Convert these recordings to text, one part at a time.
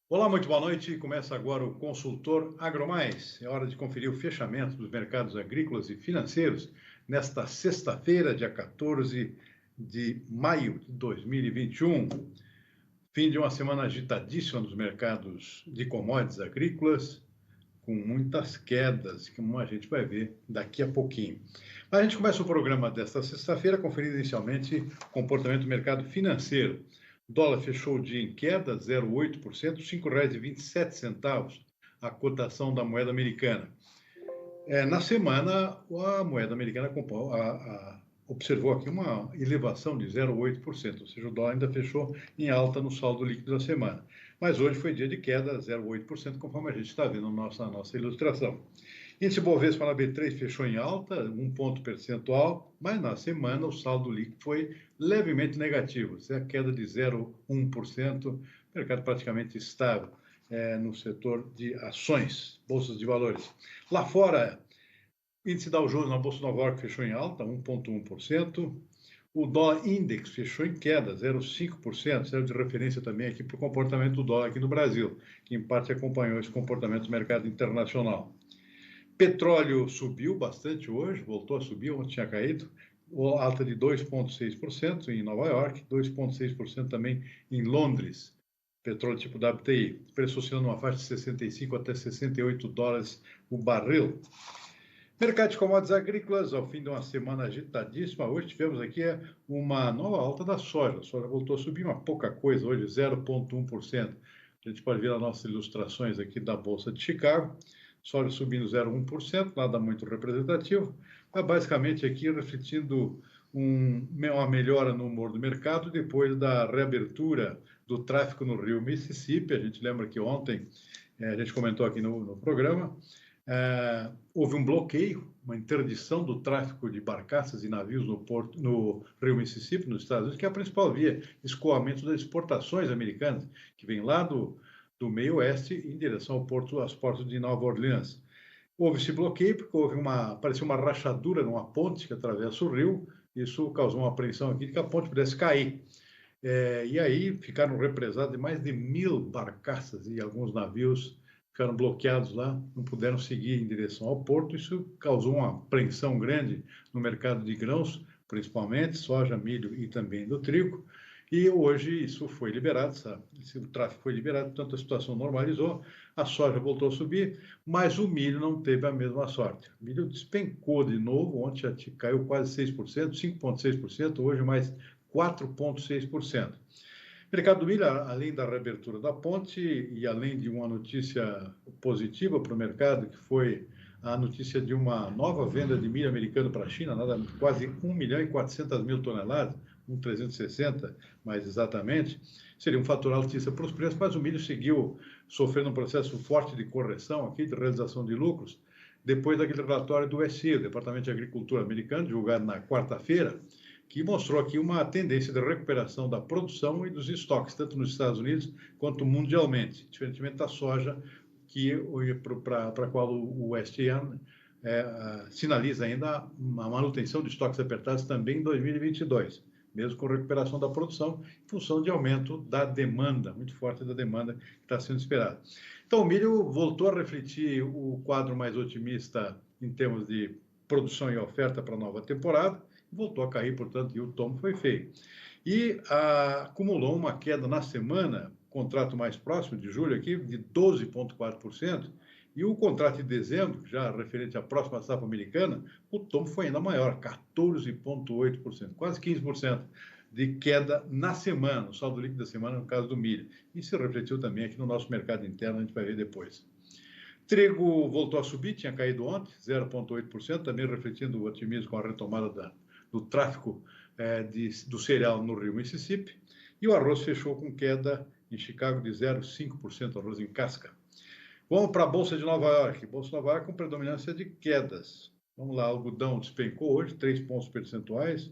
Olá, muito boa noite. Começa agora o Consultor AgroMais. É hora de conferir o fechamento dos mercados agrícolas e financeiros nesta sexta-feira, dia 14 de maio de 2021. Fim de uma semana agitadíssima nos mercados de commodities agrícolas, com muitas quedas, como a gente vai ver daqui a pouquinho. Mas a gente começa o programa desta sexta-feira conferindo inicialmente o comportamento do mercado financeiro. O dólar fechou o dia em queda, 0,8%, R$ 5,27 a cotação da moeda americana. Na semana, a moeda americana observou aqui uma elevação de 0,8%, ou seja, o dólar ainda fechou em alta no saldo líquido da semana. Mas hoje foi dia de queda, 0,8%, conforme a gente está vendo na nossa ilustração. Índice Bovespa na B3 fechou em alta, 1 ponto percentual, mas na semana o saldo líquido foi levemente negativo, a queda de 0,1%, mercado praticamente estável no setor de ações, bolsas de valores. Lá fora, índice Dow Jones na Bolsa de Nova York fechou em alta, 1,1%. O dólar index fechou em queda, 0,5%, serve de referência também aqui para o comportamento do dólar aqui no Brasil, que em parte acompanhou esse comportamento do mercado internacional. Petróleo subiu bastante hoje, voltou a subir, ontem tinha caído, alta de 2,6% em Nova York, 2,6% também em Londres. Petróleo tipo WTI, preço oscilando numa faixa de 65 até 68 dólares o barril. Mercado de commodities agrícolas, ao fim de uma semana agitadíssima, hoje tivemos aqui uma nova alta da soja. A soja voltou a subir uma pouca coisa, hoje 0,1%. A gente pode ver as nossas ilustrações aqui da Bolsa de Chicago. Soja subindo 0,1%, nada muito representativo, mas basicamente aqui refletindo uma melhora no humor do mercado depois da reabertura do tráfego no rio Mississippi. A gente lembra que ontem, a gente comentou aqui no programa, houve um bloqueio, uma interdição do tráfego de barcaças e navios no rio Mississippi, nos Estados Unidos, que é a principal via de escoamento das exportações americanas, que vem lá do meio oeste em direção aos portos de Nova Orleans. Houve esse bloqueio porque apareceu uma rachadura numa ponte que atravessa o rio, isso causou uma apreensão aqui de que a ponte pudesse cair. E aí ficaram represadas mais de 1.000 barcaças e alguns navios ficaram bloqueados lá, não puderam seguir em direção ao porto. Isso causou uma apreensão grande no mercado de grãos, principalmente soja, milho e também do trigo. E hoje isso foi liberado, o tráfego foi liberado, portanto a situação normalizou, a soja voltou a subir, mas o milho não teve a mesma sorte. O milho despencou de novo, ontem já caiu quase 6%, 5,6%, hoje mais 4,6%. Mercado do milho, além da reabertura da ponte e além de uma notícia positiva para o mercado, que foi a notícia de uma nova venda de milho americano para a China, quase 1.400.000 toneladas, 1.360 mais exatamente, seria um fator altíssimo para os preços, mas o milho seguiu sofrendo um processo forte de correção aqui, de realização de lucros, depois daquele relatório do USDA, o Departamento de Agricultura americano, divulgado na quarta-feira, que mostrou aqui uma tendência de recuperação da produção e dos estoques, tanto nos Estados Unidos quanto mundialmente, diferentemente da soja, para a qual o USDA sinaliza ainda uma manutenção de estoques apertados também em 2022, mesmo com recuperação da produção, em função de aumento da demanda, muito forte da demanda que está sendo esperada. Então, o milho voltou a refletir o quadro mais otimista em termos de produção e oferta para a nova temporada, voltou a cair, portanto, e o tombo foi feio. E acumulou uma queda na semana, contrato mais próximo de julho aqui, de 12,4%, e o contrato de dezembro, já referente à próxima safra americana, o tombo foi ainda maior, 14,8%, quase 15% de queda na semana, no saldo líquido da semana, no caso do milho. Isso se refletiu também aqui no nosso mercado interno, a gente vai ver depois. Trigo voltou a subir, tinha caído ontem, 0,8%, também refletindo o otimismo com a retomada do tráfego do cereal no rio Mississippi. E o arroz fechou com queda em Chicago de 0,5%, arroz em casca. Vamos para a Bolsa de Nova York. Bolsa de Nova York com predominância de quedas. Vamos lá, algodão despencou hoje, 3 pontos percentuais,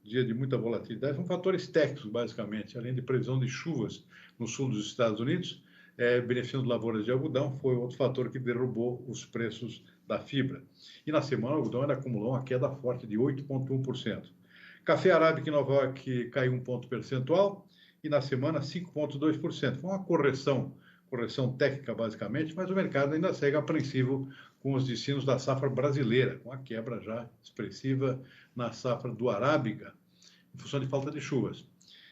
dia de muita volatilidade. São fatores técnicos, basicamente, além de previsão de chuvas no sul dos Estados Unidos, beneficiando lavouras de algodão, foi outro fator que derrubou os preços da fibra. E na semana o algodão ainda acumulou uma queda forte de 8,1%. Café arábica em Nova York caiu 1 ponto percentual e na semana 5,2%. Foi uma correção correção técnica basicamente, mas o mercado ainda segue apreensivo com os destinos da safra brasileira, com a quebra já expressiva na safra do Arábica, em função de falta de chuvas.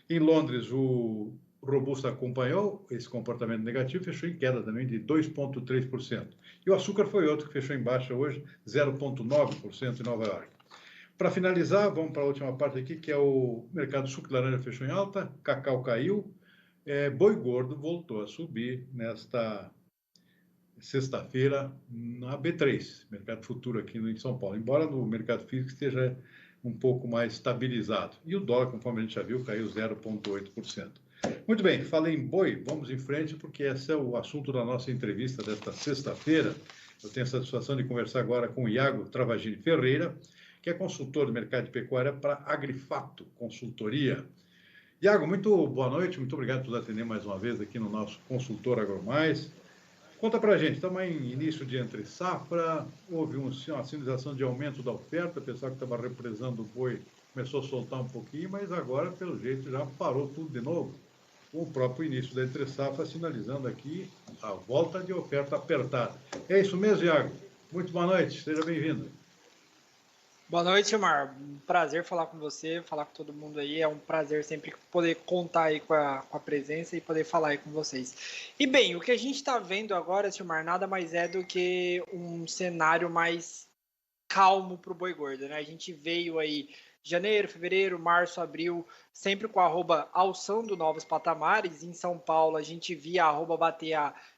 Em Londres, o robusto acompanhou esse comportamento negativo, fechou em queda também de 2,3%. E o açúcar foi outro que fechou em baixa hoje, 0,9% em Nova York. Para finalizar, vamos para a última parte aqui, que é o mercado suco de laranja fechou em alta, cacau caiu, boi gordo voltou a subir nesta sexta-feira na B3, mercado futuro aqui em São Paulo, embora no mercado físico esteja um pouco mais estabilizado. E o dólar, conforme a gente já viu, caiu 0,8%. Muito bem, falei em boi, vamos em frente, porque esse é o assunto da nossa entrevista desta sexta-feira. Eu tenho a satisfação de conversar agora com o Iago Travagini Ferreira, que é consultor do mercado de pecuária para Agrifato Consultoria. Iago, muito boa noite, muito obrigado por atender mais uma vez aqui no nosso Consultor AgroMais. Conta para a gente, estamos em início de entre safra, houve uma sinalização de aumento da oferta, o pessoal que estava represando o boi começou a soltar um pouquinho, mas agora, pelo jeito, já parou tudo de novo, com o próprio início da entre safra sinalizando aqui a volta de oferta apertada. É isso mesmo, Iago? Muito boa noite, seja bem-vindo. Boa noite, Gilmar. Um prazer falar com você, falar com todo mundo aí. É um prazer sempre poder contar aí com a presença e poder falar aí com vocês. E bem, o que a gente está vendo agora, Gilmar, nada mais é do que um cenário mais calmo para o boi gordo, né? A gente veio aí janeiro, fevereiro, março, abril, sempre com a arroba alçando novos patamares. Em São Paulo, a gente via a arroba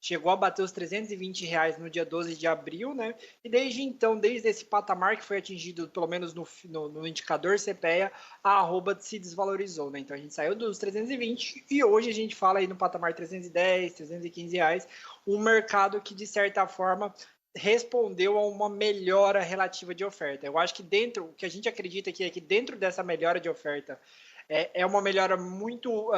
chegou a bater os R$ 320 no dia 12 de abril, né? E desde então, desde esse patamar que foi atingido, pelo menos no indicador CPEA, a arroba se desvalorizou, né? Então a gente saiu dos 320 e hoje a gente fala aí no patamar 310, R$ 315, um mercado que de certa forma respondeu a uma melhora relativa de oferta. Eu acho que o que a gente acredita aqui é que dentro dessa melhora de oferta é uma melhora muito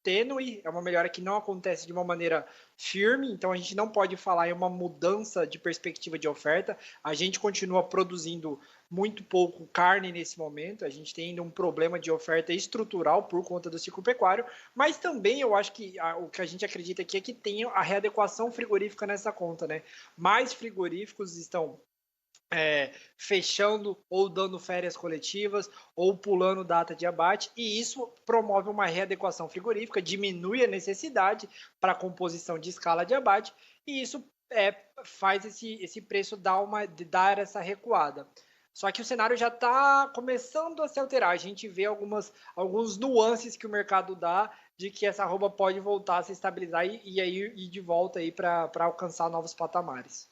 tênue, é uma melhora que não acontece de uma maneira firme, então a gente não pode falar em uma mudança de perspectiva de oferta. A gente continua produzindo muito pouco carne nesse momento, a gente tem ainda um problema de oferta estrutural por conta do ciclo pecuário, mas também eu acho que o que a gente acredita aqui é que tem a readequação frigorífica nessa conta, né? Mais frigoríficos estão fechando ou dando férias coletivas ou pulando data de abate, e isso promove uma readequação frigorífica, diminui a necessidade para a composição de escala de abate, e isso faz esse preço dar essa recuada. Só que o cenário já está começando a se alterar. A gente vê alguns nuances que o mercado dá de que essa arroba pode voltar a se estabilizar e aí ir de volta aí para alcançar novos patamares.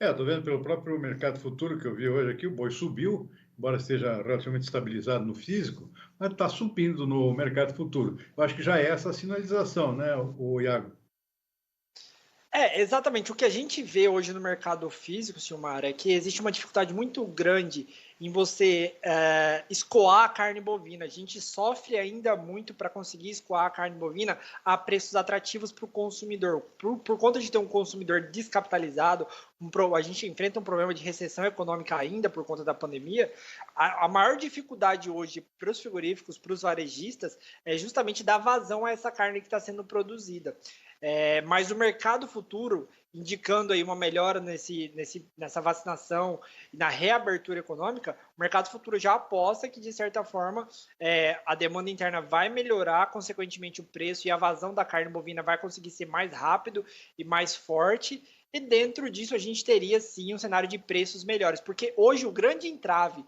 Estou vendo pelo próprio mercado futuro que eu vi hoje aqui, o boi subiu, embora esteja relativamente estabilizado no físico, mas está subindo no mercado futuro. Eu acho que já é essa sinalização, né, o Iago? Exatamente. O que a gente vê hoje no mercado físico, Silmar, é que existe uma dificuldade muito grande em você escoar a carne bovina. A gente sofre ainda muito para conseguir escoar a carne bovina a preços atrativos para o consumidor. Por conta de ter um consumidor descapitalizado, a gente enfrenta um problema de recessão econômica ainda por conta da pandemia. A maior dificuldade hoje para os frigoríficos, para os varejistas, é justamente dar vazão a essa carne que está sendo produzida. Mas o mercado futuro, indicando aí uma melhora nessa vacinação e na reabertura econômica, o mercado futuro já aposta que, de certa forma, a demanda interna vai melhorar, consequentemente o preço e a vazão da carne bovina vai conseguir ser mais rápido e mais forte, e dentro disso a gente teria sim um cenário de preços melhores, porque hoje o grande entrave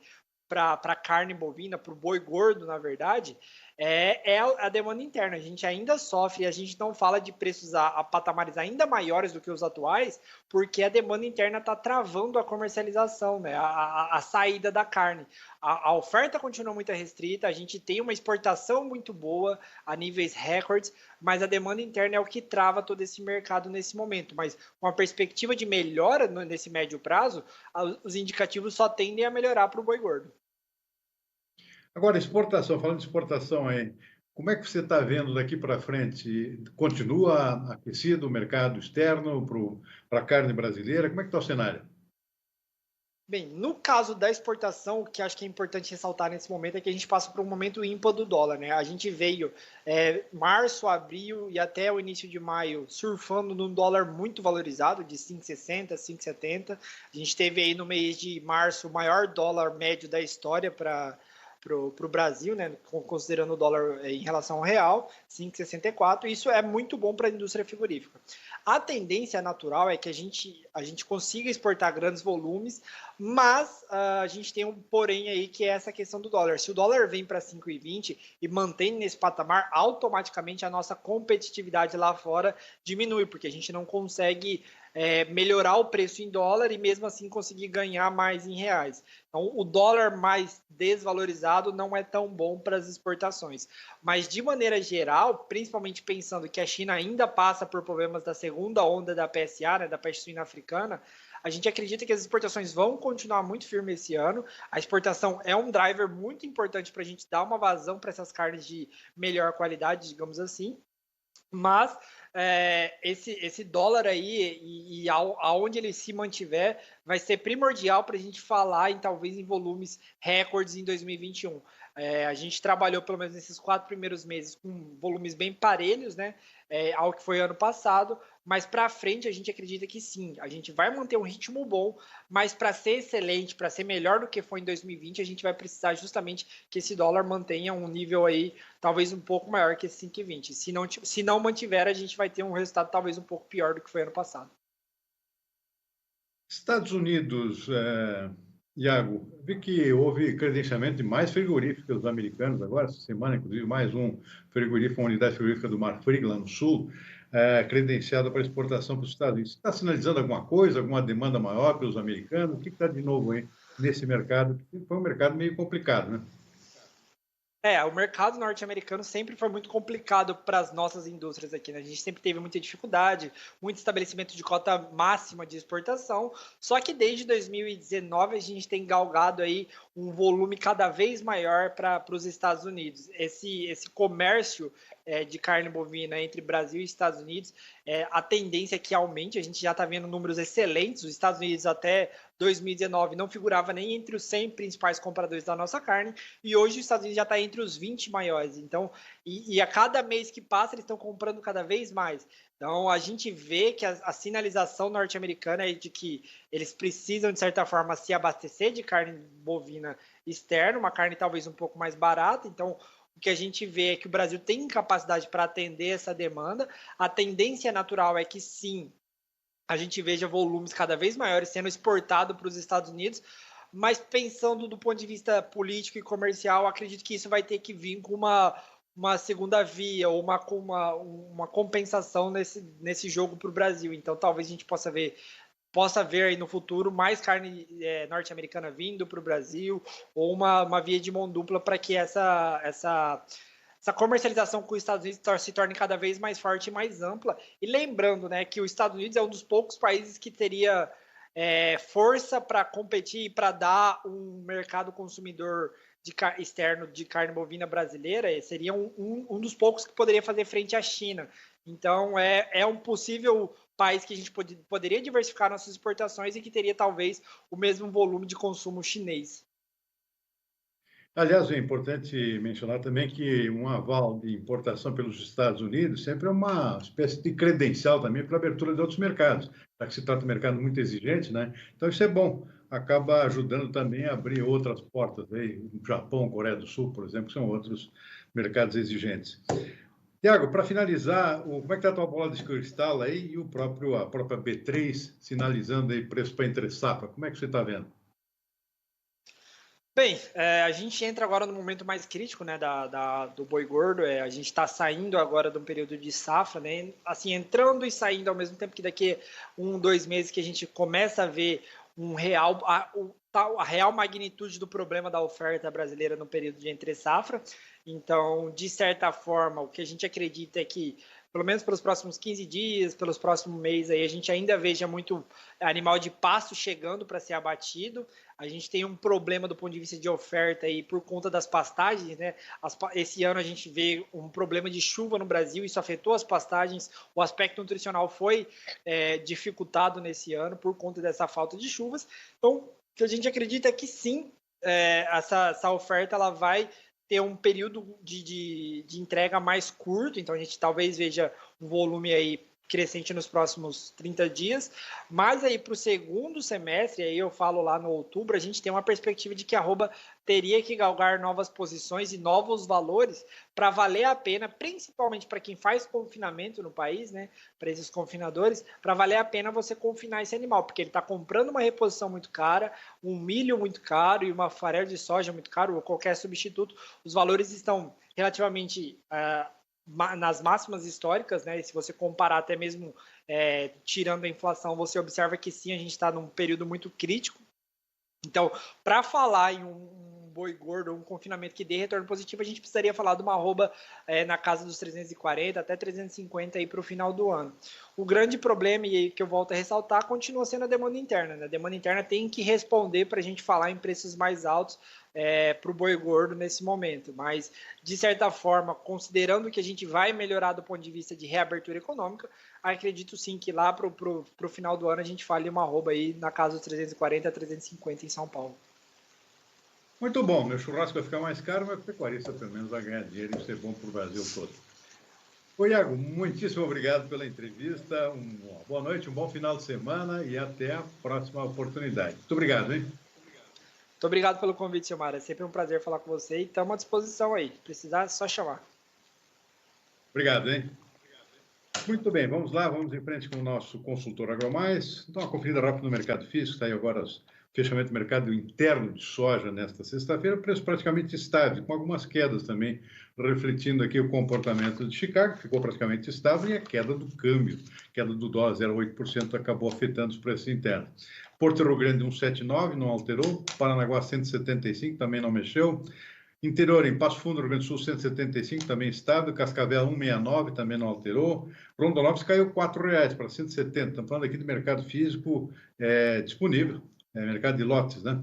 para a carne bovina, para o boi gordo, na verdade, é a demanda interna. A gente ainda sofre, a gente não fala de preços a patamares ainda maiores do que os atuais, porque a demanda interna está travando a comercialização, né? A saída da carne. A oferta continua muito restrita, a gente tem uma exportação muito boa a níveis recordes, mas a demanda interna é o que trava todo esse mercado nesse momento. Mas com a perspectiva de melhora nesse médio prazo, os indicativos só tendem a melhorar para o boi gordo. Agora, exportação, falando de exportação aí, como é que você está vendo daqui para frente? Continua aquecido o mercado externo para a carne brasileira? Como é que está o cenário? Bem, no caso da exportação, o que acho que é importante ressaltar nesse momento é que a gente passa por um momento ímpar do dólar, né? A gente veio março, abril e até o início de maio surfando num dólar muito valorizado, de 5,60, 5,70. A gente teve aí no mês de março o maior dólar médio da história para o Brasil, né? Considerando o dólar em relação ao real, 5,64. Isso é muito bom para a indústria frigorífica. A tendência natural é que a gente consiga exportar grandes volumes, mas a gente tem um porém aí, que é essa questão do dólar. Se o dólar vem para 5,20 e mantém nesse patamar, automaticamente a nossa competitividade lá fora diminui, porque a gente não consegue melhorar o preço em dólar e mesmo assim conseguir ganhar mais em reais. Então, o dólar mais desvalorizado não é tão bom para as exportações. Mas, de maneira geral, principalmente pensando que a China ainda passa por problemas da segunda onda da PSA, né, da peste suína africana, a gente acredita que as exportações vão continuar muito firmes esse ano. A exportação é um driver muito importante para a gente dar uma vazão para essas carnes de melhor qualidade, digamos assim. Mas esse dólar aí e aonde ele se mantiver vai ser primordial para a gente falar em talvez em volumes recordes em 2021. A gente trabalhou pelo menos nesses 4 primeiros meses com volumes bem parelhos, né, ao que foi ano passado, mas para frente a gente acredita que sim, a gente vai manter um ritmo bom, mas para ser excelente, para ser melhor do que foi em 2020, a gente vai precisar justamente que esse dólar mantenha um nível aí talvez um pouco maior que esse 5,20. Se não mantiver, a gente vai ter um resultado talvez um pouco pior do que foi ano passado. Estados Unidos, Iago, vi que houve credenciamento de mais frigoríficos americanos agora, essa semana, inclusive, mais um frigorífico, uma unidade frigorífica do Mar Frig, lá no sul, credenciada para exportação para os Estados Unidos. Está sinalizando alguma coisa, alguma demanda maior pelos americanos? O que está de novo aí nesse mercado? Foi um mercado meio complicado, né? O mercado norte-americano sempre foi muito complicado para as nossas indústrias aqui, né? A gente sempre teve muita dificuldade, muito estabelecimento de cota máxima de exportação, só que desde 2019 a gente tem galgado aí um volume cada vez maior para os Estados Unidos. Esse comércio de carne bovina entre Brasil e Estados Unidos, a tendência é que aumente, a gente já está vendo números excelentes, os Estados Unidos até 2019 não figurava nem entre os 100 principais compradores da nossa carne, e hoje os Estados Unidos já está entre os 20 maiores. Então, e a cada mês que passa, eles estão comprando cada vez mais. Então, a gente vê que a sinalização norte-americana é de que eles precisam, de certa forma, se abastecer de carne bovina externa, uma carne talvez um pouco mais barata. Então, o que a gente vê é que o Brasil tem capacidade para atender essa demanda. A tendência natural é que sim, a gente veja volumes cada vez maiores sendo exportados para os Estados Unidos, mas pensando do ponto de vista político e comercial, acredito que isso vai ter que vir com uma segunda via ou uma compensação nesse jogo para o Brasil. Então, talvez a gente possa ver aí no futuro mais carne norte-americana vindo para o Brasil, ou uma via de mão dupla para que essa comercialização com os Estados Unidos se torne cada vez mais forte e mais ampla. E lembrando, né, que os Estados Unidos é um dos poucos países que teria força para competir e para dar um mercado consumidor externo de carne bovina brasileira, seria um dos poucos que poderia fazer frente à China. Então, é um possível país que a gente poderia diversificar nossas exportações e que teria talvez o mesmo volume de consumo chinês. Aliás, é importante mencionar também que um aval de importação pelos Estados Unidos sempre é uma espécie de credencial também para a abertura de outros mercados, já que se trata de um mercado muito exigente, né? Então, isso é bom, acaba ajudando também a abrir outras portas, aí, o Japão, Coreia do Sul, por exemplo, que são outros mercados exigentes. Tiago, para finalizar, como é que está a tua bola de cristal aí e a própria B3 sinalizando aí preço para entre safra? Como é que você está vendo? Bem, a gente entra agora no momento mais crítico, né, do boi gordo. A gente está saindo agora de um período de safra, né, assim, entrando e saindo ao mesmo tempo, que daqui 2 meses que a gente começa a ver a real magnitude do problema da oferta brasileira no período de entre safra. Então, de certa forma, o que a gente acredita é que, pelo menos pelos próximos 15 dias, pelos próximos meses, aí, a gente ainda veja muito animal de pasto chegando para ser abatido. A gente tem um problema do ponto de vista de oferta aí por conta das pastagens, né? Esse ano a gente vê um problema de chuva no Brasil, isso afetou as pastagens, o aspecto nutricional foi dificultado nesse ano por conta dessa falta de chuvas. Então, que a gente acredita é que sim, essa oferta ela vai ter um período de entrega mais curto, então a gente talvez veja um volume aí crescente nos próximos 30 dias, mas aí para o segundo semestre, aí eu falo lá no outubro, a gente tem uma perspectiva de que a arroba teria que galgar novas posições e novos valores para valer a pena, principalmente para quem faz confinamento no país, né, para esses confinadores, para valer a pena você confinar esse animal, porque ele está comprando uma reposição muito cara, um milho muito caro e uma farelo de soja muito caro, ou qualquer substituto, os valores estão relativamente nas máximas históricas, né? E se você comparar até mesmo tirando a inflação, você observa que sim, a gente está num período muito crítico. Então, para falar em um boi gordo, um confinamento que dê retorno positivo, a gente precisaria falar de uma arroba na casa dos 340 até 350 aí para o final do ano. O grande problema, e aí que eu volto a ressaltar, continua sendo a demanda interna, né? A demanda interna tem que responder para a gente falar em preços mais altos para o boi gordo nesse momento. Mas, de certa forma, considerando que a gente vai melhorar do ponto de vista de reabertura econômica, acredito sim que lá para o final do ano a gente fale uma arroba aí na casa dos 340 a 350 em São Paulo. Muito bom, meu churrasco vai ficar mais caro, mas o pecuarista pelo menos vai ganhar dinheiro e ser bom para o Brasil todo. Ô, Iago, muitíssimo obrigado pela entrevista, uma boa noite, um bom final de semana e até a próxima oportunidade. Muito obrigado, hein? Muito obrigado pelo convite, Silmar. É sempre um prazer falar com você e estamos à disposição aí. Se precisar, é só chamar. Obrigado, hein? Muito bem, vamos lá, vamos em frente com o nosso consultor AgroMais. Então, uma conferida rápida no mercado físico, está aí agora o fechamento do mercado interno de soja nesta sexta-feira, preço praticamente estável, com algumas quedas também, refletindo aqui o comportamento de Chicago, que ficou praticamente estável, e a queda do câmbio, queda do dólar 0,8%, acabou afetando os preços internos. Porto Rio Grande 179, não alterou, Paranaguá 175, também não mexeu. Interior, em Passo Fundo, Rio Grande do Sul, 175, também estável. Cascavel, 169, também não alterou. Rondonópolis caiu R$ 4,00 para 170. Estamos falando aqui de mercado físico disponível, mercado de lotes, né?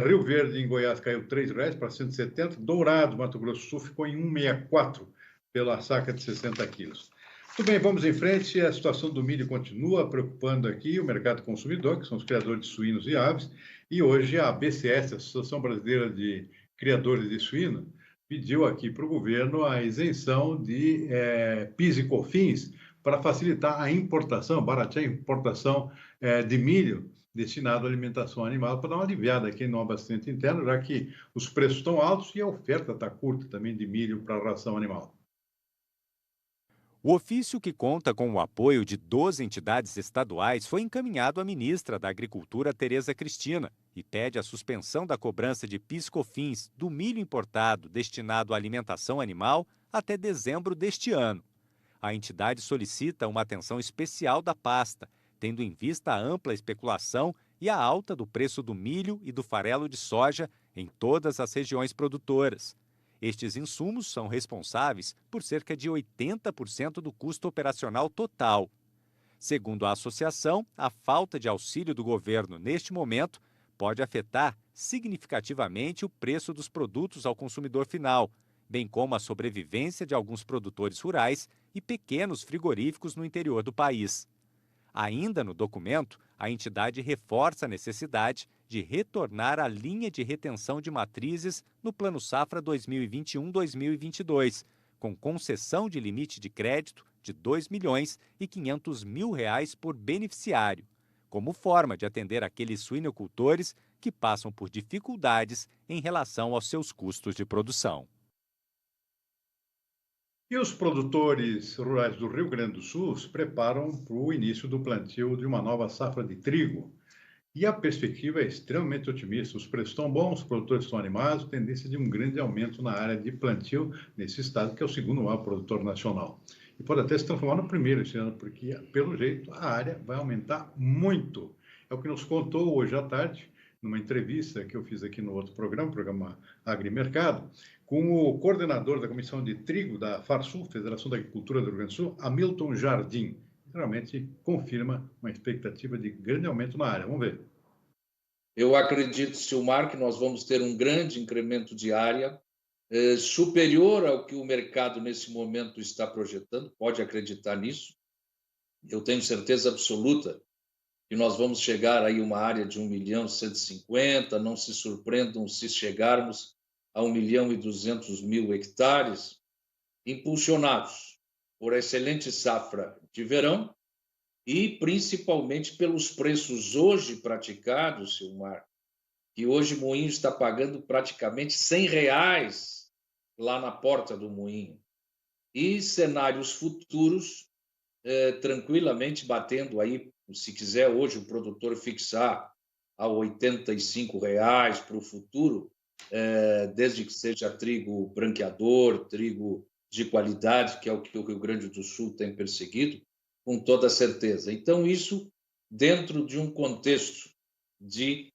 Rio Verde, em Goiás, caiu R$ 3,00 para 170. Dourado, Mato Grosso do Sul, ficou em 164 pela saca de 60 quilos. Muito bem, vamos em frente. A situação do milho continua preocupando aqui o mercado consumidor, que são os criadores de suínos e aves. E hoje a BCS, a Associação Brasileira de Criadores de Suíno, pediu aqui para o governo a isenção de PIS e COFINS para facilitar a importação, baratear a importação de milho destinado à alimentação animal, para dar uma aliviada aqui no abastecimento interno, já que os preços estão altos e a oferta está curta também de milho para a ração animal. O ofício, que conta com o apoio de 12 entidades estaduais, foi encaminhado à ministra da Agricultura, Tereza Cristina, e pede a suspensão da cobrança de PIS/COFINS do milho importado destinado à alimentação animal até dezembro deste ano. A entidade solicita uma atenção especial da pasta, tendo em vista a ampla especulação e a alta do preço do milho e do farelo de soja em todas as regiões produtoras. Estes insumos são responsáveis por cerca de 80% do custo operacional total. Segundo a associação, a falta de auxílio do governo neste momento pode afetar significativamente o preço dos produtos ao consumidor final, bem como a sobrevivência de alguns produtores rurais e pequenos frigoríficos no interior do país. Ainda no documento, a entidade reforça a necessidade de retornar à linha de retenção de matrizes no Plano Safra 2021-2022, com concessão de limite de crédito de R$ 2.500.000 por beneficiário, como forma de atender aqueles suinocultores que passam por dificuldades em relação aos seus custos de produção. E os produtores rurais do Rio Grande do Sul se preparam para o início do plantio de uma nova safra de trigo. E a perspectiva é extremamente otimista. Os preços estão bons, os produtores estão animados, tendência de um grande aumento na área de plantio nesse estado, que é o segundo maior produtor nacional. E pode até se transformar no primeiro esse ano, porque, pelo jeito, a área vai aumentar muito. É o que nos contou hoje à tarde, numa entrevista que eu fiz aqui no outro programa, o programa Agrimercado, com o coordenador da Comissão de Trigo da FARSUL, Federação da Agricultura do Rio Grande do Sul, Hamilton Jardim. Realmente confirma uma expectativa de grande aumento na área. Vamos ver. Eu acredito, Silmar, que nós vamos ter um grande incremento de área, superior ao que o mercado nesse momento está projetando, pode acreditar nisso. Eu tenho certeza absoluta que nós vamos chegar aí uma área de 1.150.000, não se surpreendam se chegarmos a 1.200.000 hectares, impulsionados por excelente safra de verão e principalmente pelos preços hoje praticados, Silmar, que hoje o moinho está pagando praticamente R$100 lá na porta do moinho. E cenários futuros tranquilamente batendo aí, se quiser hoje o produtor fixar a R$85 para o futuro, desde que seja trigo branqueador, trigo de qualidade, que é o que o Rio Grande do Sul tem perseguido, com toda certeza. Então, isso dentro de um contexto de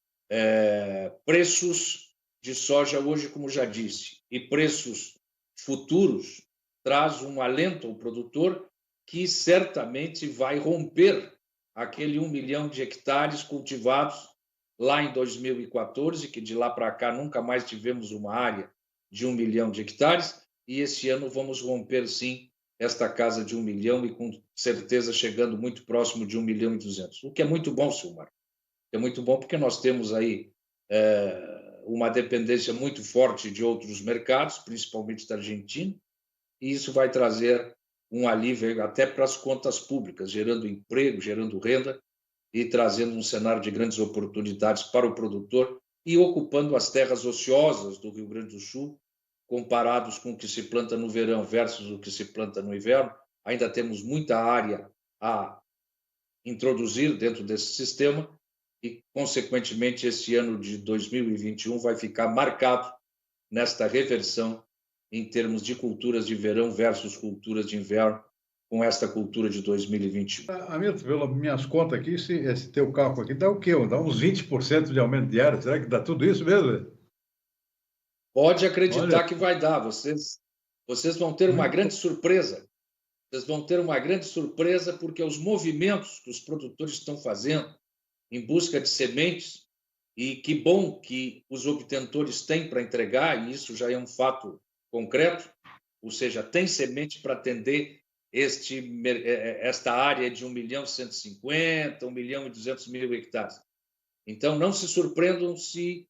preços de soja hoje, como já disse, e preços futuros, traz um alento ao produtor que certamente vai romper aquele 1 milhão de hectares cultivados lá em 2014, que de lá para cá nunca mais tivemos uma área de 1 milhão de hectares, e esse ano vamos romper, sim, esta casa de 1 milhão e com certeza chegando muito próximo de 1.200.000, o que é muito bom, Silmar. É muito bom porque nós temos aí uma dependência muito forte de outros mercados, principalmente da Argentina, e isso vai trazer um alívio até para as contas públicas, gerando emprego, gerando renda e trazendo um cenário de grandes oportunidades para o produtor e ocupando as terras ociosas do Rio Grande do Sul, comparados com o que se planta no verão versus o que se planta no inverno. Ainda temos muita área a introduzir dentro desse sistema e, consequentemente, esse ano de 2021 vai ficar marcado nesta reversão em termos de culturas de verão versus culturas de inverno, com esta cultura de 2021. Hamilton, pelas minhas contas aqui, esse teu cálculo aqui dá o quê? Dá uns 20% de aumento diário? Será que dá tudo isso mesmo? Pode acreditar que vai dar. Vocês vão ter uma grande surpresa. Vocês vão ter uma grande surpresa porque os movimentos que os produtores estão fazendo em busca de sementes, e que bom que os obtentores têm para entregar, e isso já é um fato concreto, ou seja, tem semente para atender esta área de 1.150.000, 1.200.000 hectares. Então, não se surpreendam se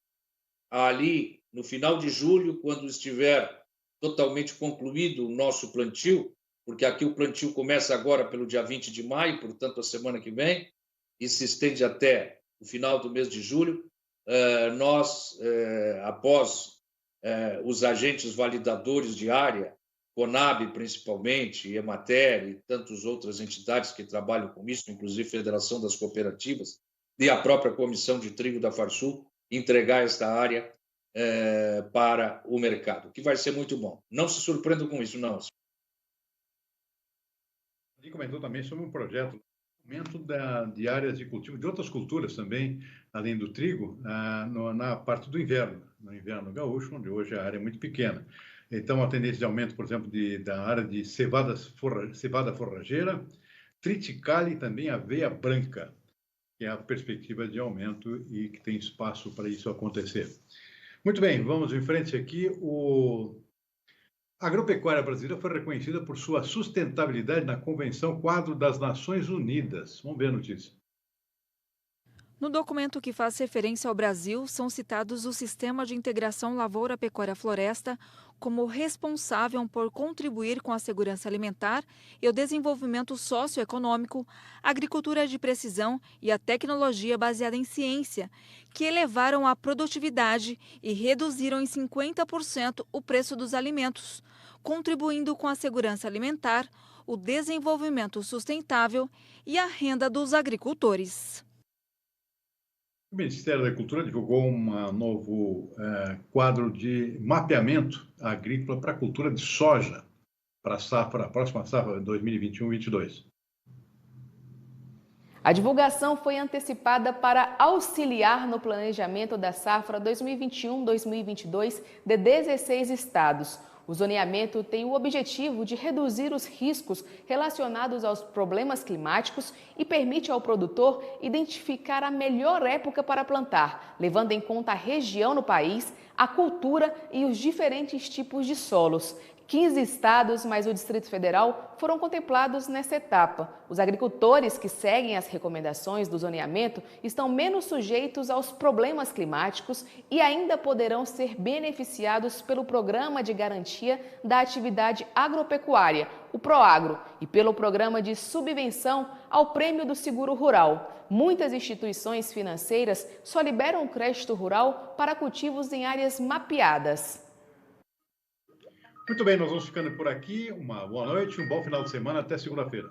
ali, no final de julho, quando estiver totalmente concluído o nosso plantio, porque aqui o plantio começa agora pelo dia 20 de maio, portanto, a semana que vem, e se estende até o final do mês de julho, nós, após os agentes validadores de área, CONAB principalmente, Emater e tantas outras entidades que trabalham com isso, inclusive a Federação das Cooperativas e a própria Comissão de Trigo da Farsul, entregar esta área para o mercado, que vai ser muito bom. Não se surpreendam com isso, não. Ele comentou também sobre um projeto aumento de áreas de cultivo de outras culturas também, além do trigo, na parte do inverno, no inverno gaúcho, onde hoje a área é muito pequena. Então, a tendência de aumento, por exemplo, da área de cevada forrageira, triticale e também aveia branca, que é a perspectiva de aumento e que tem espaço para isso acontecer. Muito bem, vamos em frente aqui. A agropecuária brasileira foi reconhecida por sua sustentabilidade na Convenção Quadro das Nações Unidas. Vamos ver a notícia. No documento que faz referência ao Brasil, são citados o Sistema de Integração Lavoura-Pecuária-Floresta como responsável por contribuir com a segurança alimentar e o desenvolvimento socioeconômico, a agricultura de precisão e a tecnologia baseada em ciência, que elevaram a produtividade e reduziram em 50% o preço dos alimentos, contribuindo com a segurança alimentar, o desenvolvimento sustentável e a renda dos agricultores. O Ministério da Agricultura divulgou um novo quadro de mapeamento agrícola para a cultura de soja para a próxima safra 2021-22. A divulgação foi antecipada para auxiliar no planejamento da safra 2021-2022 de 16 estados. O zoneamento tem o objetivo de reduzir os riscos relacionados aos problemas climáticos e permite ao produtor identificar a melhor época para plantar, levando em conta a região no país, a cultura e os diferentes tipos de solos. 15 estados, mais o Distrito Federal, foram contemplados nessa etapa. Os agricultores que seguem as recomendações do zoneamento estão menos sujeitos aos problemas climáticos e ainda poderão ser beneficiados pelo Programa de Garantia da Atividade Agropecuária, o PROAGRO, e pelo Programa de Subvenção ao Prêmio do Seguro Rural. Muitas instituições financeiras só liberam crédito rural para cultivos em áreas mapeadas. Muito bem, nós vamos ficando por aqui. Uma boa noite, um bom final de semana. Até segunda-feira.